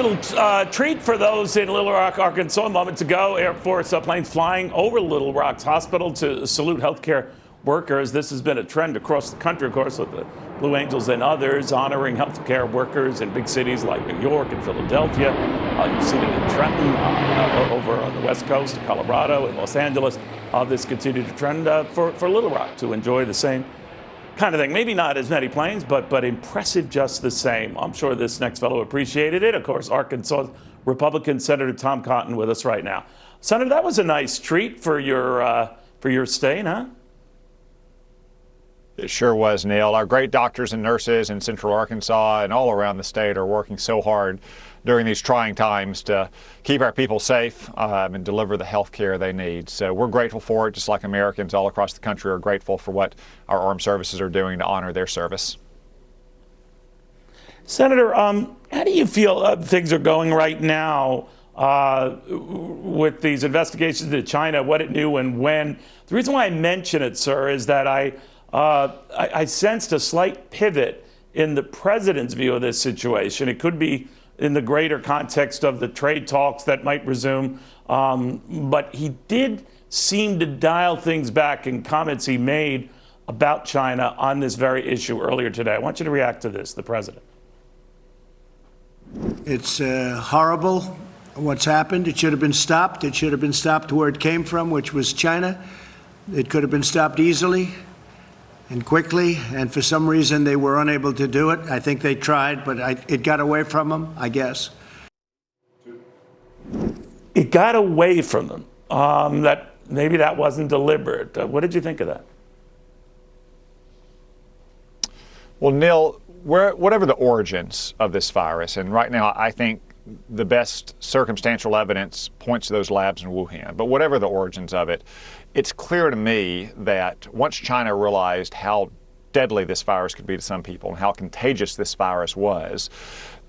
little treat for those in Little Rock, Arkansas. Moments ago, Air Force planes flying over Little Rock's hospital to salute healthcare workers. This has been a trend across the country, of course, with the Blue Angels and others honoring healthcare workers in big cities like New York and Philadelphia. You've seen it in Trenton, over on the West Coast, Colorado, and Los Angeles. This continued to trend for Little Rock to enjoy the same kind of thing. Maybe not as many planes, but impressive just the same. I'm sure this next fellow appreciated it. Of course, Arkansas Republican Senator Tom Cotton with us right now. Senator, that was a nice treat for your stay, huh? It sure was, Neil. Our great doctors and nurses in Central Arkansas and all around the state are working so hard during these trying times to keep our people safe and deliver the health care they need. So we're grateful for it, just like Americans all across the country are grateful for what our armed services are doing to honor their service. Senator, how do you feel things are going right now with these investigations into China, what it knew and when? The reason why I mention it, sir, is that I sensed a slight pivot in the president's view of this situation. It could be in the greater context of the trade talks that might resume, but he did seem to dial things back in comments he made about China on this very issue earlier today. I want you to react to this, the president. It's horrible what's happened. It should have been stopped. It should have been stopped where it came from, which was China. It could have been stopped easily and quickly, and for some reason they were unable to do it. I think they tried, but it got away from them, I guess. It got away from them. That maybe that wasn't deliberate. What did you think of that? Well, Neil, whatever the origins of this virus, and right now I think the best circumstantial evidence points to those labs in Wuhan, but whatever the origins of it, it's clear to me that once China realized how deadly this virus could be to some people and how contagious this virus was,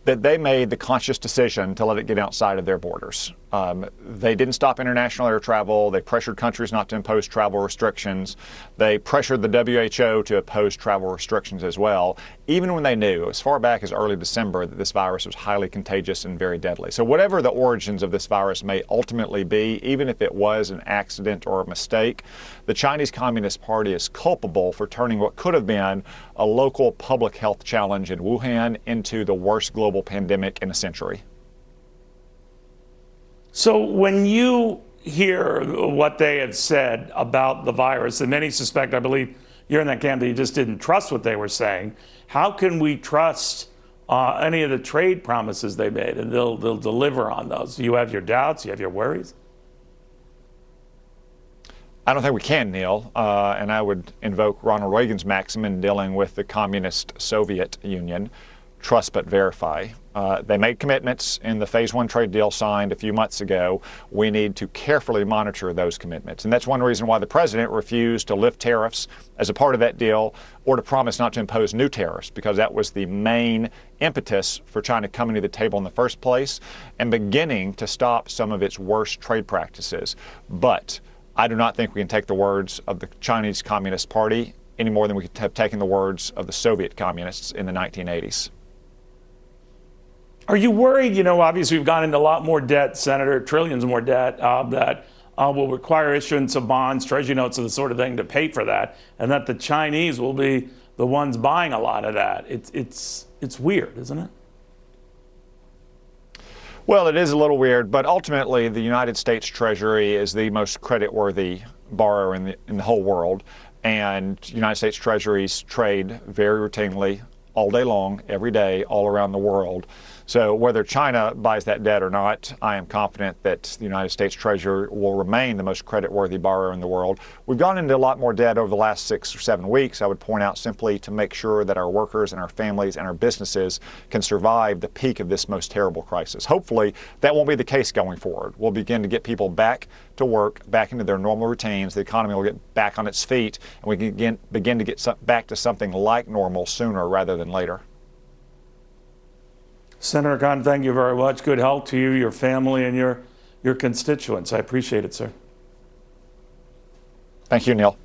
that they made the conscious decision to let it get outside of their borders. They didn't stop international air travel. They pressured countries not to impose travel restrictions. They pressured the WHO to impose travel restrictions as well, even when they knew, as far back as early December, that this virus was highly contagious and very deadly. So whatever the origins of this virus may ultimately be, even if it was an accident or a mistake, the Chinese Communist Party is culpable for turning what could have been a local public health challenge in Wuhan into the worst global pandemic in a century. So when you hear what they have said about the virus, and many suspect, I believe you're in that camp, that you just didn't trust what they were saying, how can we trust any of the trade promises they made, and they'll deliver on those? Do you have your doubts? You have your worries? I don't think we can, Neil, and I would invoke Ronald Reagan's maxim in dealing with the communist Soviet Union: trust but verify. They made commitments in the Phase 1 trade deal signed a few months ago. We need to carefully monitor those commitments. And that's one reason why the president refused to lift tariffs as a part of that deal or to promise not to impose new tariffs, because that was the main impetus for China coming to the table in the first place and beginning to stop some of its worst trade practices. But I do not think we can take the words of the Chinese Communist Party any more than we could have taken the words of the Soviet communists in the 1980s. Are you worried? You know, obviously we've gone into a lot more debt, Senator, trillions more debt, that will require issuance of bonds, treasury notes, and the sort of thing to pay for that, and that the Chinese will be the ones buying a lot of that. It's weird, isn't it? Well, it is a little weird, but ultimately the United States Treasury is the most creditworthy borrower in the whole world, and United States Treasuries trade very routinely all day long, every day, all around the world. So whether China buys that debt or not, I am confident that the United States Treasury will remain the most creditworthy borrower in the world. We've gone into a lot more debt over the last 6 or 7 weeks, I would point out, simply to make sure that our workers and our families and our businesses can survive the peak of this most terrible crisis. Hopefully, that won't be the case going forward. We'll begin to get people back to work, back into their normal routines. The economy will get back on its feet, and we can begin to get back to something like normal sooner rather than later. Senator Cotton, thank you very much. Good health to you, your family, and your constituents. I appreciate it, sir. Thank you, Neil.